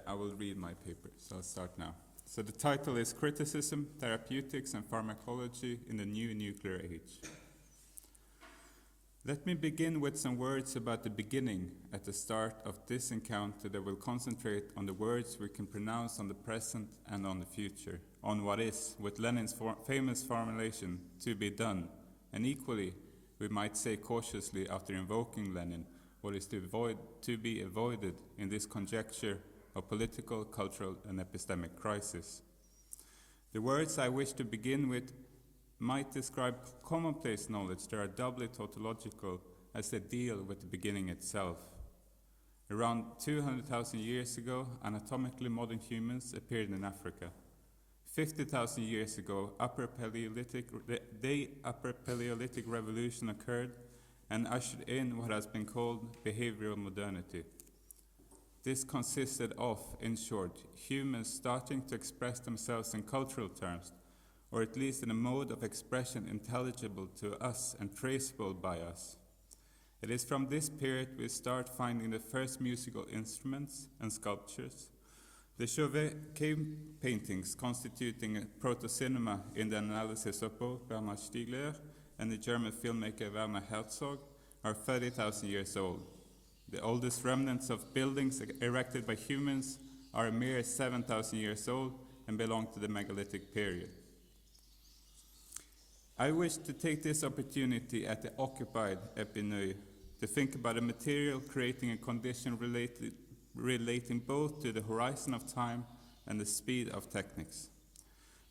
I will read my paper, so I'll start now. So the title is Criticism, Therapeutics and Pharmacology in the New Nuclear Age. Let me begin with some words about the beginning at the start of this encounter that will concentrate on the words we can pronounce on the present and on the future, on what is, with Lenin's famous formulation, to be done, and equally, we might say cautiously after invoking Lenin, what is to be avoided in this conjecture of political, cultural, and epistemic crisis. The words I wish to begin with might describe commonplace knowledge that are doubly tautological as they deal with the beginning itself. Around 200,000 years ago, anatomically modern humans appeared in Africa. 50,000 years ago, the Upper Paleolithic Revolution occurred and ushered in what has been called behavioral modernity. This consisted of, in short, humans starting to express themselves in cultural terms, or at least in a mode of expression intelligible to us and traceable by us. It is from this period we start finding the first musical instruments and sculptures, the Chauvet cave paintings constituting a proto-cinema in the analysis of both Bernard Stiegler and the German filmmaker Werner Herzog are 30,000 years old. The oldest remnants of buildings erected by humans are a mere 7,000 years old and belong to the megalithic period. I wish to take this opportunity at the occupied epineu to think about a material creating a condition relating both to the horizon of time and the speed of techniques.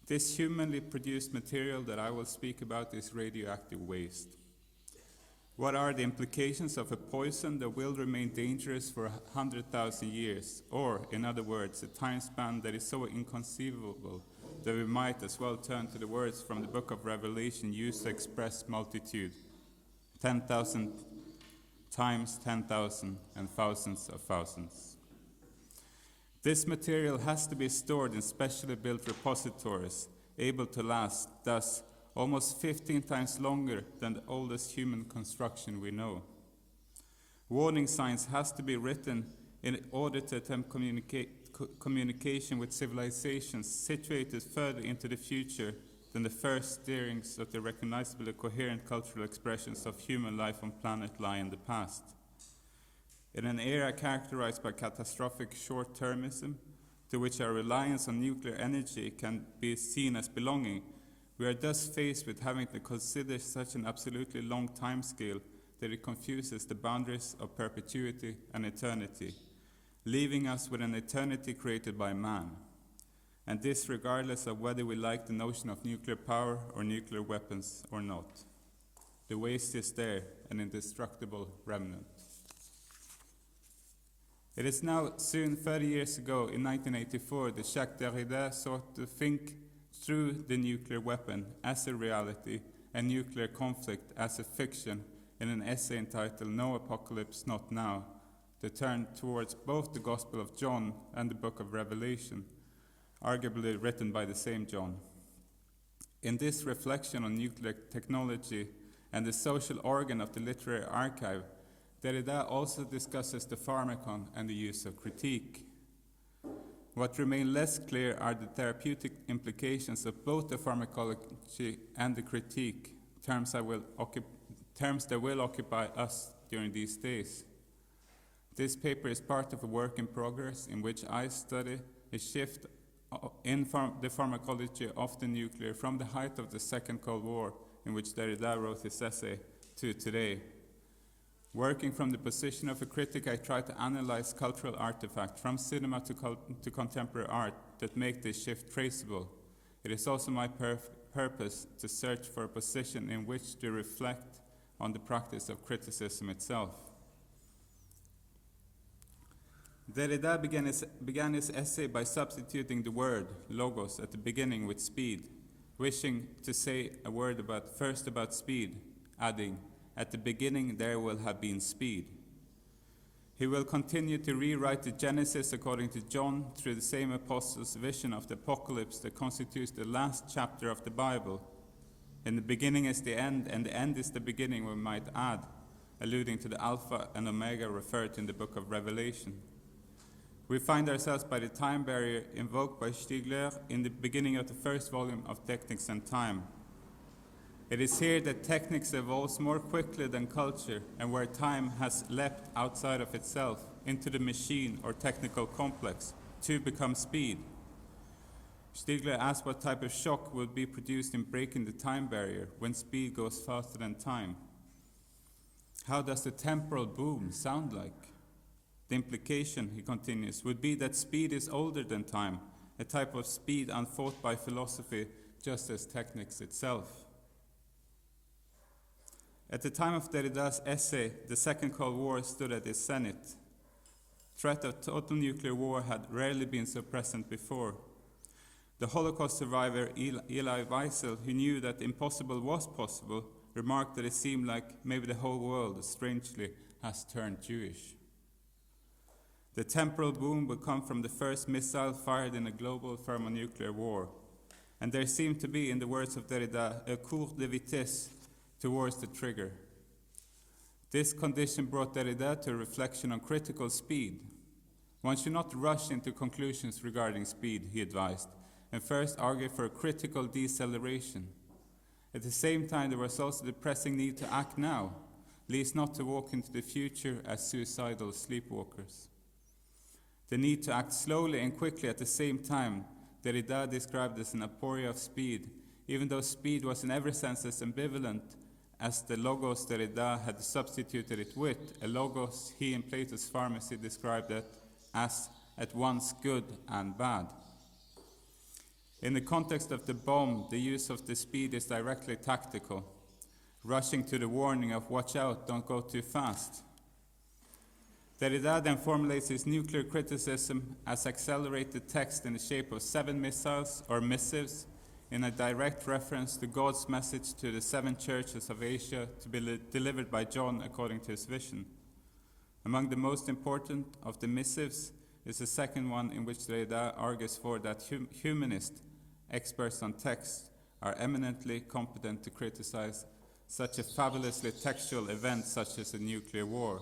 This humanly produced material that I will speak about is radioactive waste. What are the implications of a poison that will remain dangerous for 100,000 years, or, in other words, a time span that is so inconceivable that we might as well turn to the words from the book of Revelation used to express multitude, 10,000 times 10,000 and thousands of thousands. This material has to be stored in specially built repositories, able to last, thus, almost 15 times longer than the oldest human construction we know. Warning signs has to be written in order to attempt communication with civilizations situated further into the future than the first stirrings of the recognizably coherent cultural expressions of human life on planet lie in the past. In an era characterized by catastrophic short-termism, to which our reliance on nuclear energy can be seen as belonging, we are thus faced with having to consider such an absolutely long time scale that it confuses the boundaries of perpetuity and eternity, leaving us with an eternity created by man, and this regardless of whether we like the notion of nuclear power or nuclear weapons or not. The waste is there, an indestructible remnant. It is now soon 30 years ago, in 1984, that Jacques Derrida sought to think through the nuclear weapon as a reality and nuclear conflict as a fiction in an essay entitled No Apocalypse, Not Now, that turned towards both the Gospel of John and the book of Revelation, arguably written by the same John. In this reflection on nuclear technology and the social organ of the literary archive, Derrida also discusses the Pharmakon and the use of critique. What remain less clear are the therapeutic implications of both the pharmacology and the critique, terms that will occupy us during these days. This paper is part of a work in progress in which I study a shift in the pharmacology of the nuclear from the height of the Second Cold War, in which Derrida wrote his essay, to today. Working from the position of a critic, I try to analyze cultural artifacts from cinema to contemporary art that make this shift traceable. It is also my purpose to search for a position in which to reflect on the practice of criticism itself. Derrida began his essay by substituting the word logos at the beginning with speed, wishing to say a word first about speed, adding, "At the beginning there will have been speed." He will continue to rewrite the Genesis according to John through the same apostle's vision of the apocalypse that constitutes the last chapter of the Bible. In the beginning is the end, and the end is the beginning, we might add, alluding to the Alpha and Omega referred to in the book of Revelation. We find ourselves by the time barrier invoked by Stiegler in the beginning of the first volume of Technics and Time. It is here that technics evolves more quickly than culture, and where time has leapt outside of itself into the machine or technical complex to become speed. Stiegler asked what type of shock would be produced in breaking the time barrier when speed goes faster than time. How does the temporal boom sound like? The implication, he continues, would be that speed is older than time, a type of speed unthought by philosophy just as technics itself. At the time of Derrida's essay, the Second Cold War stood at its zenith. Threat of total nuclear war had rarely been so present before. The Holocaust survivor Elie Wiesel, who knew that the impossible was possible, remarked that it seemed like maybe the whole world, strangely, has turned Jewish. The temporal boom would come from the first missile fired in a global thermonuclear war. And there seemed to be, in the words of Derrida, a course de vitesse towards the trigger. This condition brought Derrida to a reflection on critical speed. One should not rush into conclusions regarding speed, he advised, and first argue for a critical deceleration. At the same time, there was also the pressing need to act now, lest not to walk into the future as suicidal sleepwalkers. The need to act slowly and quickly at the same time, Derrida described as an aporia of speed, even though speed was in every sense as ambivalent as the logos Derrida had substituted it with, a logos he in Plato's Pharmacy described it as at once good and bad. In the context of the bomb, the use of the speed is directly tactical, rushing to the warning of watch out, don't go too fast. Derrida then formulates his nuclear criticism as accelerated text in the shape of 7 missiles or missives, in a direct reference to God's message to the 7 churches of Asia to be delivered by John according to his vision. Among the most important of the missives is the second one, in which Derrida argues for that humanist experts on text are eminently competent to criticize such a fabulously textual event such as a nuclear war,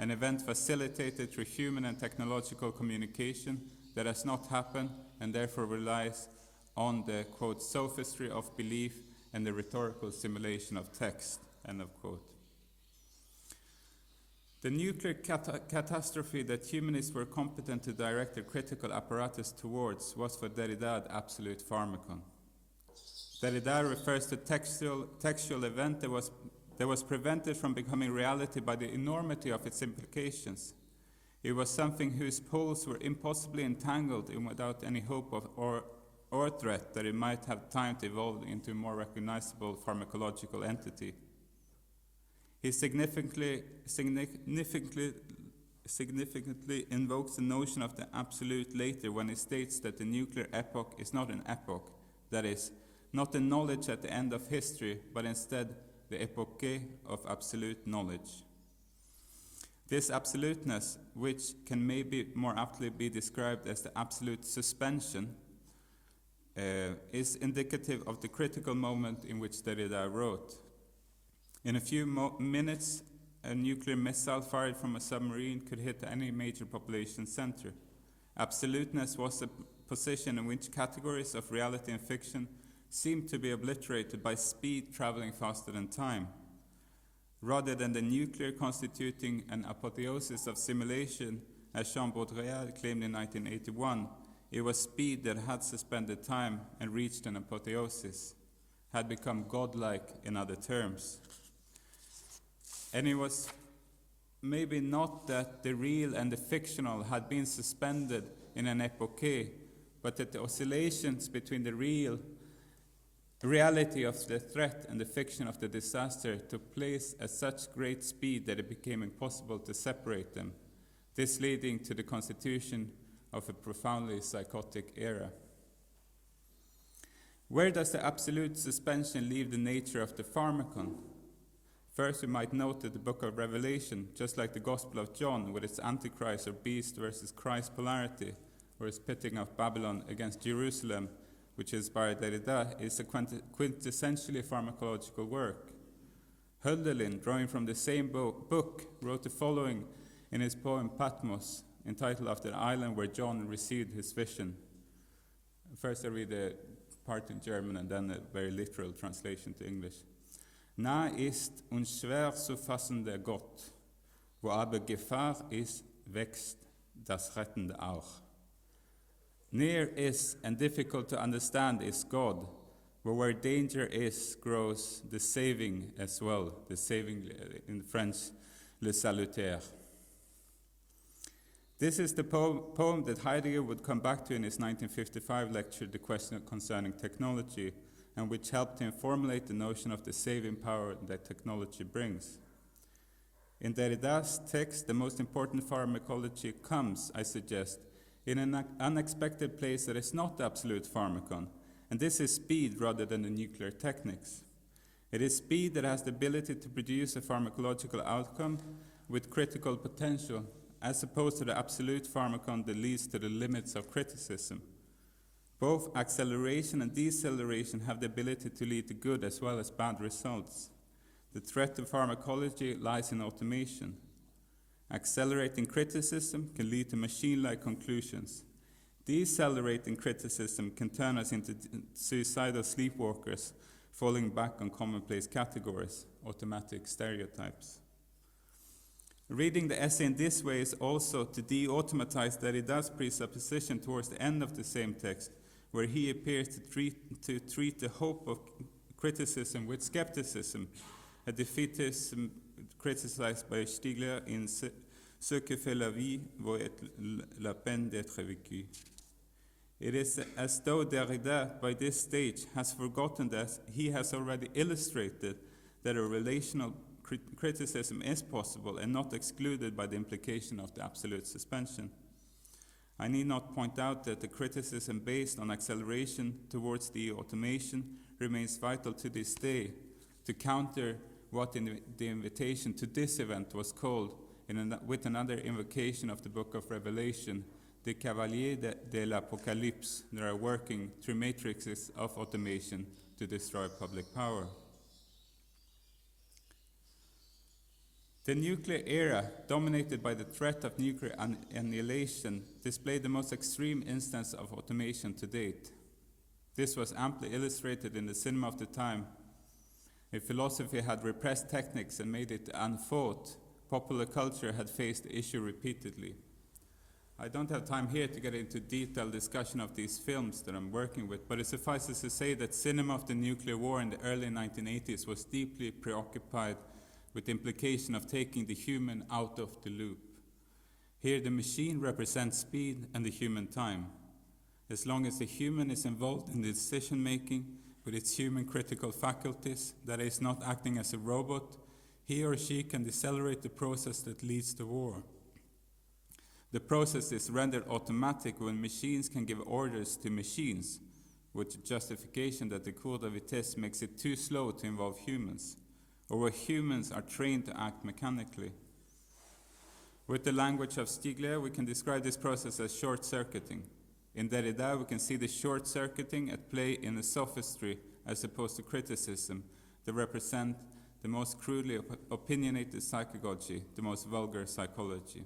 an event facilitated through human and technological communication that has not happened and therefore relies on the, quote, sophistry of belief and the rhetorical simulation of text, end of quote. The nuclear catastrophe that humanists were competent to direct their critical apparatus towards was for Derrida the absolute Pharmakon. Derrida refers to textual event that was prevented from becoming reality by the enormity of its implications. It was something whose poles were impossibly entangled in without any hope of or threat that it might have time to evolve into a more recognizable pharmacological entity. He significantly invokes the notion of the absolute later when he states that the nuclear epoch is not an epoch, that is, not the knowledge at the end of history, but instead the epoche of absolute knowledge. This absoluteness, which can maybe more aptly be described as the absolute suspension, is indicative of the critical moment in which Derrida wrote. In a few minutes, a nuclear missile fired from a submarine could hit any major population center. Absoluteness was a position in which categories of reality and fiction seemed to be obliterated by speed traveling faster than time. Rather than the nuclear constituting an apotheosis of simulation, as Jean Baudrillard claimed in 1981, it was speed that had suspended time and reached an apotheosis, had become godlike in other terms. And it was maybe not that the real and the fictional had been suspended in an epoche, but that the oscillations between the reality of the threat and the fiction of the disaster took place at such great speed that it became impossible to separate them, this leading to the constitution of a profoundly psychotic era. Where does the absolute suspension leave the nature of the Pharmakon? First, we might note that the book of Revelation, just like the Gospel of John, with its Antichrist or beast versus Christ polarity, or its pitting of Babylon against Jerusalem, which is by Derrida, is a quintessentially pharmacological work. Hölderlin, drawing from the same book, wrote the following in his poem Patmos, entitled after the island where John received his vision. First I read the part in German and then a very literal translation to English. Nah ist und schwer zu fassen der Gott, wo aber Gefahr ist, wächst das Rettende auch. Near is and difficult to understand is God, but where danger is grows the saving as well, the saving in French, le salutaire. This is the poem that Heidegger would come back to in his 1955 lecture, The Question Concerning Technology, and which helped him formulate the notion of the saving power that technology brings. In Derrida's text, the most important pharmacology comes, I suggest, in an unexpected place that is not the absolute pharmakon, and this is speed rather than the nuclear techniques. It is speed that has the ability to produce a pharmacological outcome with critical potential, as opposed to the absolute pharmakon that leads to the limits of criticism. Both acceleration and deceleration have the ability to lead to good as well as bad results. The threat to pharmacology lies in automation. Accelerating criticism can lead to machine-like conclusions. Decelerating criticism can turn us into suicidal sleepwalkers, falling back on commonplace categories, automatic stereotypes. Reading the essay in this way is also to de-automatize Derrida's presupposition towards the end of the same text, where he appears to treat the hope of criticism with skepticism, a defeatism criticized by Stiegler in Ce que fait la vie vaut la peine d'être vécu. It is as though Derrida, by this stage, has forgotten that he has already illustrated that a relational criticism is possible and not excluded by the implication of the absolute suspension. I need not point out that the criticism based on acceleration towards the automation remains vital to this day to counter what in the invitation to this event was called, with another invocation of the Book of Revelation, the Cavaliers de l'Apocalypse that are working through matrices of automation to destroy public power. The nuclear era, dominated by the threat of nuclear annihilation, displayed the most extreme instance of automation to date. This was amply illustrated in the cinema of the time. If philosophy had repressed techniques and made it unfought, popular culture had faced the issue repeatedly. I don't have time here to get into detailed discussion of these films that I'm working with, but it suffices to say that cinema of the nuclear war in the early 1980s was deeply preoccupied with the implication of taking the human out of the loop. Here the machine represents speed and the human time. As long as the human is involved in the decision-making with its human critical faculties, that is not acting as a robot, he or she can decelerate the process that leads to war. The process is rendered automatic when machines can give orders to machines, with the justification that the cours de vitesse makes it too slow to involve humans, or where humans are trained to act mechanically. With the language of Stiegler, we can describe this process as short-circuiting. In Derrida, we can see the short-circuiting at play in the sophistry as opposed to criticism that represent the most crudely opinionated psychagogy, the most vulgar psychology.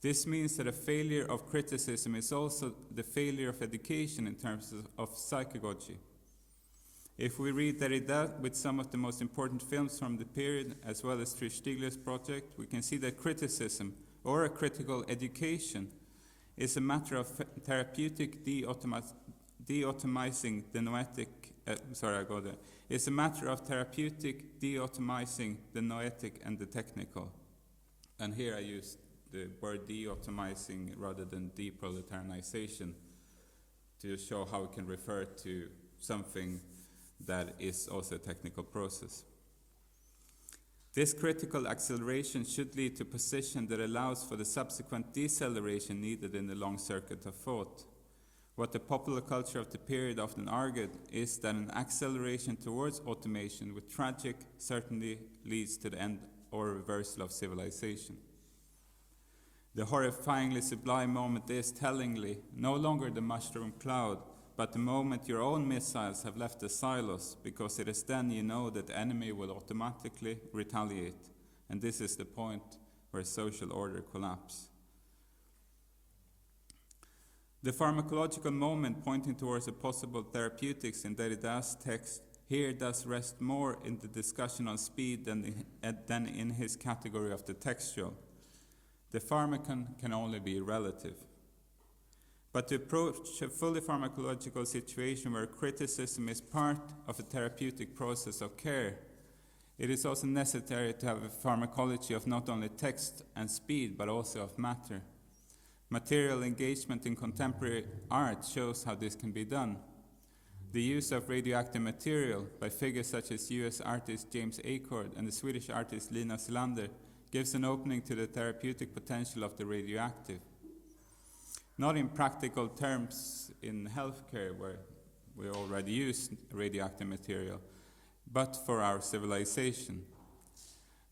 This means that a failure of criticism is also the failure of education in terms of psychagogy. If we read Derrida with some of the most important films from the period, as well as through Stiegler's project, we can see that criticism, or a critical education, is a matter of therapeutic de-automizing the noetic. It's a matter of therapeutic de-automizing the noetic and the technical. And here I use the word de-automizing rather than deproletarianization to show how it can refer to something that is also a technical process. This critical acceleration should lead to a position that allows for the subsequent deceleration needed in the long circuit of thought. What the popular culture of the period often argued is that an acceleration towards automation with tragic certainty leads to the end or reversal of civilization. The horrifyingly sublime moment is, tellingly, no longer the mushroom cloud, but the moment your own missiles have left the silos, because it is then you know that the enemy will automatically retaliate, and this is the point where social order collapses. The pharmacological moment pointing towards a possible therapeutics in Derrida's text here does rest more in the discussion on speed than in his category of the textual. The Pharmakon can only be relative. But to approach a fully pharmacological situation where criticism is part of a therapeutic process of care, it is also necessary to have a pharmacology of not only text and speed, but also of matter. Material engagement in contemporary art shows how this can be done. The use of radioactive material by figures such as US artist James Acord and the Swedish artist Lina Selander gives an opening to the therapeutic potential of the radioactive. Not in practical terms in healthcare, where we already use radioactive material, but for our civilization.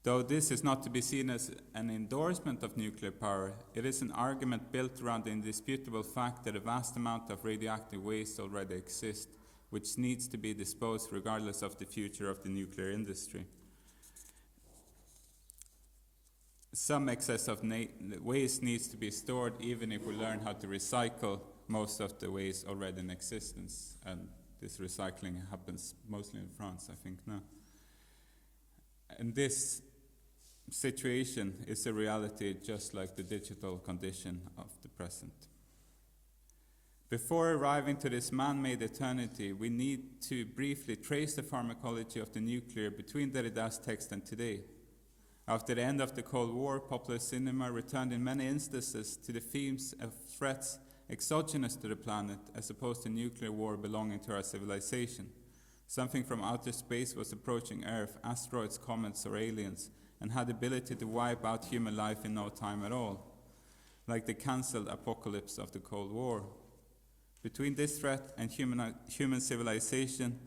Though this is not to be seen as an endorsement of nuclear power, it is an argument built around the indisputable fact that a vast amount of radioactive waste already exists, which needs to be disposed regardless of the future of the nuclear industry. Some excess of waste needs to be stored even if we learn how to recycle most of the waste already in existence. And this recycling happens mostly in France, I think, now. And this situation is a reality just like the digital condition of the present. Before arriving to this man-made eternity, we need to briefly trace the pharmacology of the nuclear between Derrida's text and today. After the end of the Cold War, popular cinema returned in many instances to the themes of threats exogenous to the planet as opposed to nuclear war belonging to our civilization. Something from outer space was approaching Earth, asteroids, comets, or aliens, and had the ability to wipe out human life in no time at all, like the cancelled apocalypse of the Cold War. Between this threat and human civilization,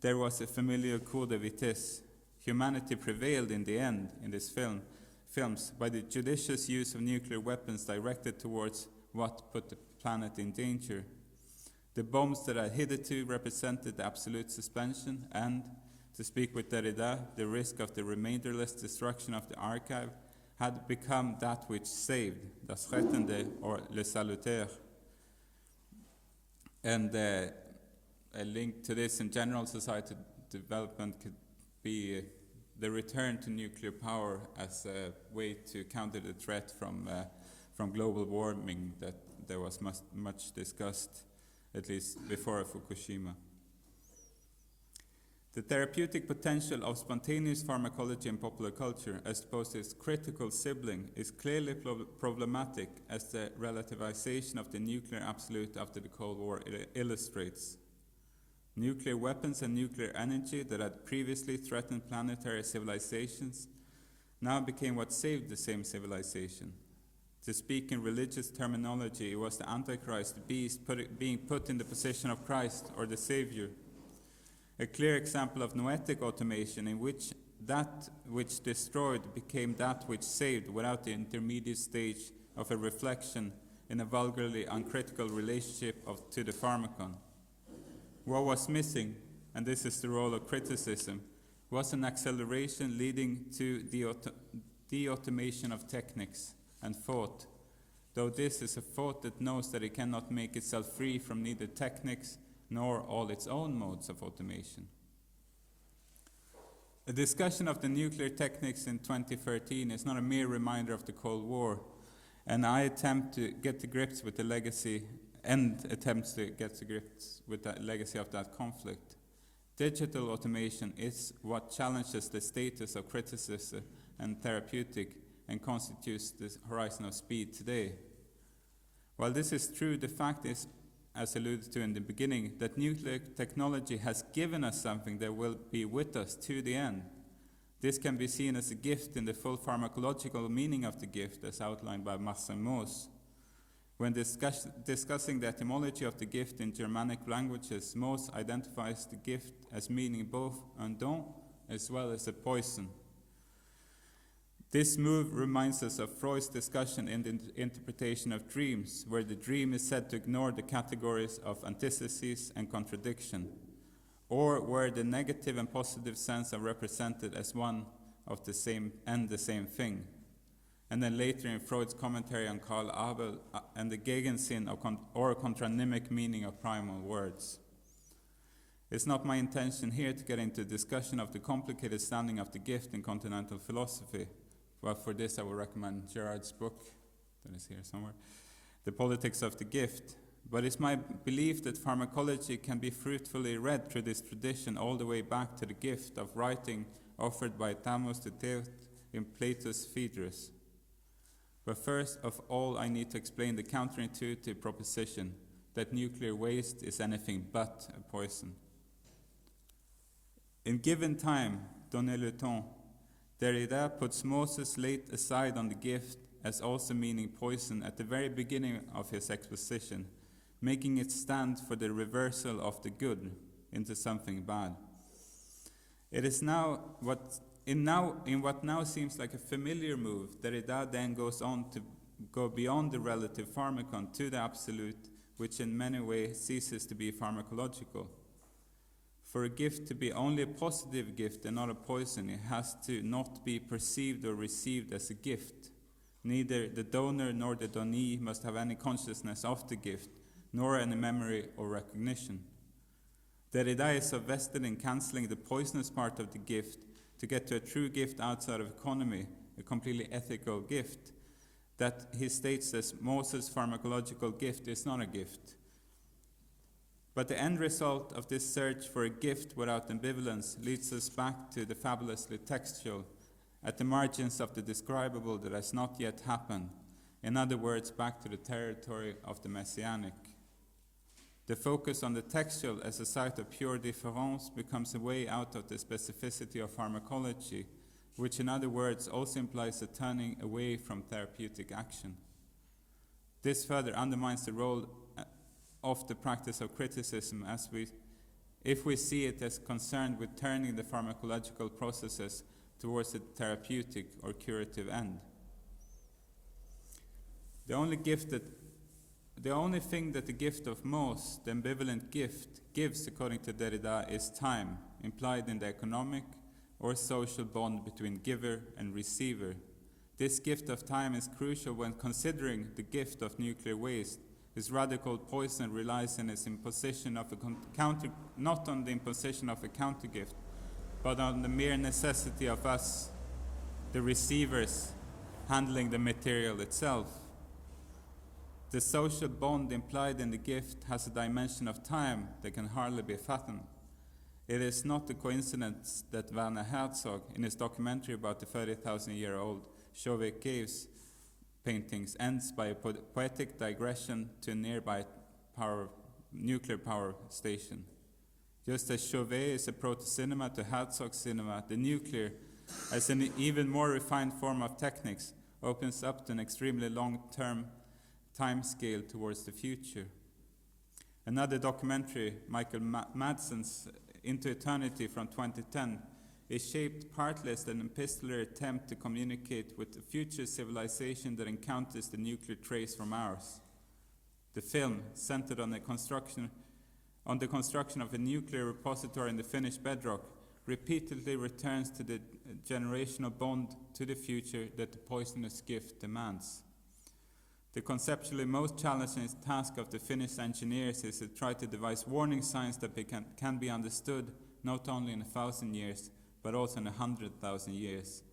there was a familiar coup de vitesse. Humanity prevailed in the end in this films by the judicious use of nuclear weapons directed towards what put the planet in danger. The bombs that had hitherto represented the absolute suspension and, to speak with Derrida, the risk of the remainderless destruction of the archive had become that which saved, das Rettende or le salutaire. And a link to this in general society development could be the return to nuclear power as a way to counter the threat from global warming that there was much discussed, at least before Fukushima. The therapeutic potential of spontaneous pharmacology in popular culture, as opposed to its critical sibling, is clearly problematic, as the relativization of the nuclear absolute after the Cold War illustrates. Nuclear weapons and nuclear energy that had previously threatened planetary civilizations now became what saved the same civilization. To speak in religious terminology, it was the Antichrist, the beast, being put in the position of Christ or the Savior. A clear example of noetic automation in which that which destroyed became that which saved without the intermediate stage of a reflection in a vulgarly uncritical relationship to the Pharmakon. What was missing, and this is the role of criticism, was an acceleration leading to the automation of techniques and thought, though this is a thought that knows that it cannot make itself free from neither techniques nor all its own modes of automation. A discussion of the nuclear techniques in 2013 is not a mere reminder of the Cold War, and I attempt to get to grips with the legacy of that conflict. Digital automation is what challenges the status of criticism and therapeutic and constitutes the horizon of speed today. While this is true, the fact is, as alluded to in the beginning, that nuclear technology has given us something that will be with us to the end. This can be seen as a gift in the full pharmacological meaning of the gift, as outlined by Marcel Mauss. When discussing the etymology of the gift in Germanic languages, Mauss identifies the gift as meaning both un don as well as a poison. This move reminds us of Freud's discussion in the interpretation of dreams, where the dream is said to ignore the categories of antithesis and contradiction, or where the negative and positive sense are represented as one of the same and the same thing. and then later in Freud's commentary on Karl Abel and the Gegensinn or contronymic meaning of primal words. It's not my intention here to get into a discussion of the complicated standing of the gift in continental philosophy, but for this I will recommend Gerard's book, that is here somewhere, The Politics of the Gift. But it's my belief that pharmacology can be fruitfully read through this tradition all the way back to the gift of writing offered by Thamos to Theot in Plato's Phaedrus. But first of all, I need to explain the counterintuitive proposition that nuclear waste is anything but a poison. In Given Time, Donner le Temps, Derrida puts Moses laid aside on the gift as also meaning poison at the very beginning of his exposition, making it stand for the reversal of the good into something bad. It is now in what now seems like a familiar move, Derrida then goes on to go beyond the relative Pharmakon to the absolute, which in many ways ceases to be pharmacological. For a gift to be only a positive gift and not a poison, it has to not be perceived or received as a gift. Neither the donor nor the donee must have any consciousness of the gift, nor any memory or recognition. Derrida is so vested in cancelling the poisonous part of the gift to get to a true gift outside of economy, a completely ethical gift, that he states as Moses' pharmacological gift is not a gift. But the end result of this search for a gift without ambivalence leads us back to the fabulously textual, at the margins of the describable that has not yet happened. In other words, back to the territory of the messianic. The focus on the textual as a site of pure difference becomes a way out of the specificity of pharmacology, which in other words also implies a turning away from therapeutic action. This further undermines the role of the practice of criticism if we see it as concerned with turning the pharmacological processes towards a therapeutic or curative end. The only thing that the gift of Mos, the ambivalent gift, gives according to Derrida is time, implied in the economic or social bond between giver and receiver. This gift of time is crucial when considering the gift of nuclear waste. His radical poison relies on its imposition of not on the imposition of a countergift, but on the mere necessity of us, the receivers, handling the material itself. The social bond implied in the gift has a dimension of time that can hardly be fathomed. It is not a coincidence that Werner Herzog, in his documentary about the 30,000-year-old Chauvet Caves paintings, ends by a poetic digression to a nearby nuclear power station. Just as Chauvet is a proto-cinema to Herzog's cinema, the nuclear, as an even more refined form of techniques, opens up to an extremely long-term time scale towards the future. Another documentary, Michael Madsen's Into Eternity from 2010, is shaped partly as an epistolary attempt to communicate with a future civilization that encounters the nuclear trace from ours. The film, centered on the construction of a nuclear repository in the Finnish bedrock, repeatedly returns to the generational bond to the future that the poisonous gift demands. The conceptually most challenging task of the Finnish engineers is to try to devise warning signs that can be understood not only in 1,000 years, but also in 100,000 years.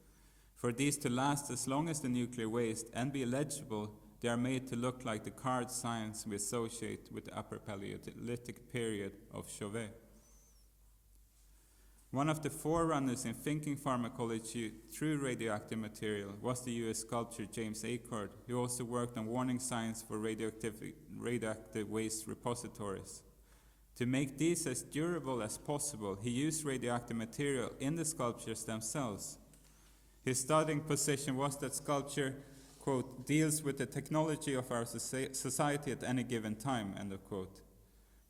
For these to last as long as the nuclear waste and be legible, they are made to look like the card signs we associate with the Upper Paleolithic period of Chauvet. One of the forerunners in thinking pharmacology through radioactive material was the US sculptor James Acord, who also worked on warning signs for radioactive waste repositories. To make these as durable as possible, he used radioactive material in the sculptures themselves. His starting position was that sculpture, quote, deals with the technology of our society at any given time, end of quote.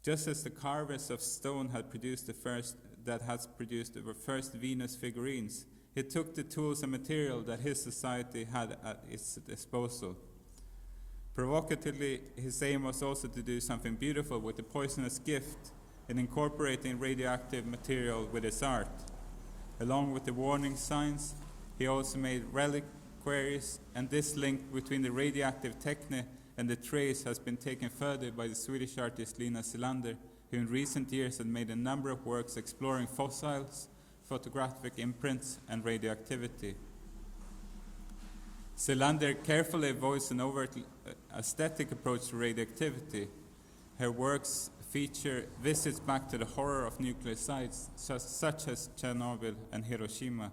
Just as the carvers of stone had produced the first Venus figurines, he took the tools and material that his society had at its disposal. Provocatively, his aim was also to do something beautiful with the poisonous gift in incorporating radioactive material with his art. Along with the warning signs, he also made relic queries, and this link between the radioactive techne and the trace has been taken further by the Swedish artist Lina Selander, who in recent years has made a number of works exploring fossils, photographic imprints, and radioactivity. Selander carefully avoids an overtly aesthetic approach to radioactivity. Her works feature visits back to the horror of nuclear sites, such as Chernobyl and Hiroshima,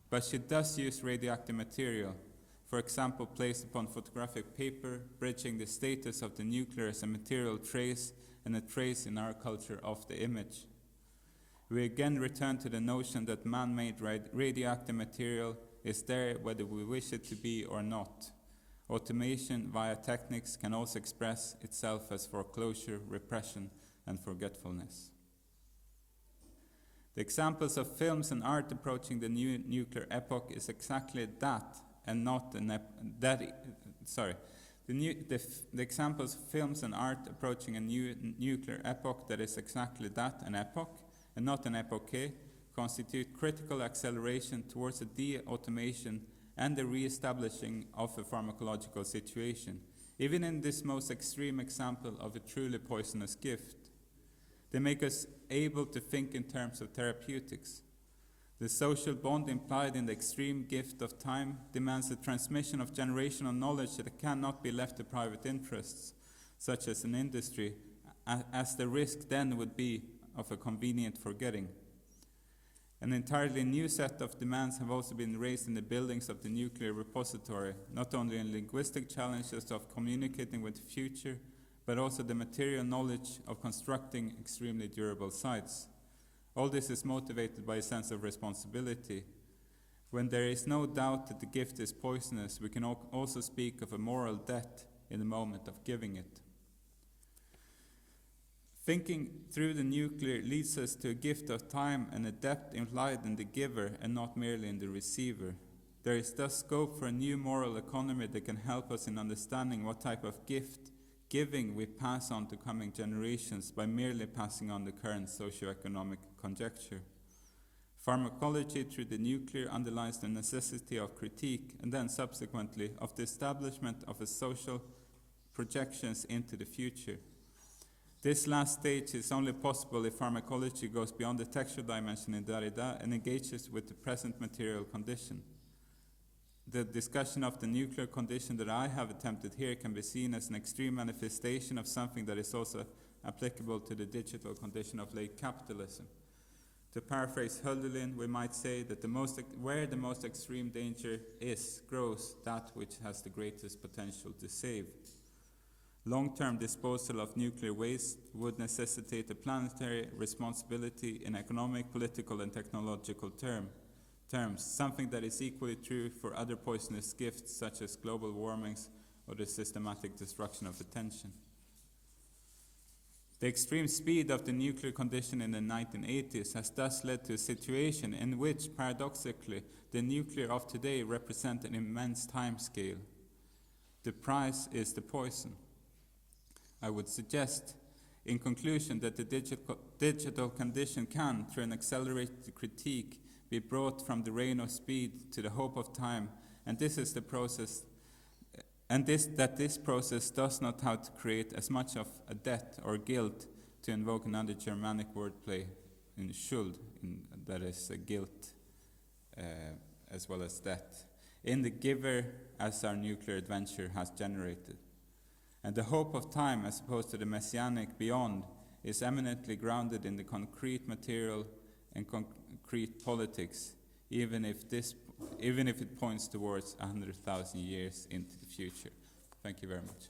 but she does use radioactive material, for example, placed upon photographic paper, bridging the status of the nuclear as a material trace and a trace in our culture of the image. We again return to the notion that man-made radioactive material is there whether we wish it to be or not. Automation via techniques can also express itself as foreclosure, repression, and forgetfulness. The examples of films and art approaching the new nuclear epoch is exactly that, and not an The examples of films and art approaching a new nuclear epoch that is exactly that, an epoch, and not an epoche, constitute critical acceleration towards a de-automation and the re-establishing of a pharmacological situation, even in this most extreme example of a truly poisonous gift. They make us able to think in terms of therapeutics. The social bond implied in the extreme gift of time demands the transmission of generational knowledge that cannot be left to private interests, such as an industry, as the risk then would be of a convenient forgetting. An entirely new set of demands have also been raised in the buildings of the nuclear repository, not only in linguistic challenges of communicating with the future, but also the material knowledge of constructing extremely durable sites. All this is motivated by a sense of responsibility. When there is no doubt that the gift is poisonous, we can also speak of a moral debt in the moment of giving it. Thinking through the nuclear leads us to a gift of time and a depth implied in the giver and not merely in the receiver. There is thus scope for a new moral economy that can help us in understanding what type of gift giving we pass on to coming generations by merely passing on the current socio-economic conjecture. Pharmacology through the nuclear underlies the necessity of critique and then subsequently of the establishment of a social projections into the future. This last stage is only possible if pharmacology goes beyond the textual dimension in Derrida and engages with the present material condition. The discussion of the nuclear condition that I have attempted here can be seen as an extreme manifestation of something that is also applicable to the digital condition of late capitalism. To paraphrase Hölderlin, we might say that where the most extreme danger is, grows that which has the greatest potential to save. Long-term disposal of nuclear waste would necessitate a planetary responsibility in economic, political, and technological terms, something that is equally true for other poisonous gifts such as global warmings or the systematic destruction of attention. The extreme speed of the nuclear condition in the 1980s has thus led to a situation in which, paradoxically, the nuclear of today represents an immense time scale. The price is the poison. I would suggest, in conclusion, that the digital condition can, through an accelerated critique, be brought from the reign of speed to the hope of time, and this is the process, this process does not have to create as much of a debt or guilt, to invoke another Germanic wordplay in Schuld, that is guilt as well as debt, in the giver as our nuclear adventure has generated. And the hope of time, as opposed to the messianic beyond, is eminently grounded in the concrete material and concrete politics, even if it points towards 100,000 years into the future. Thank you very much.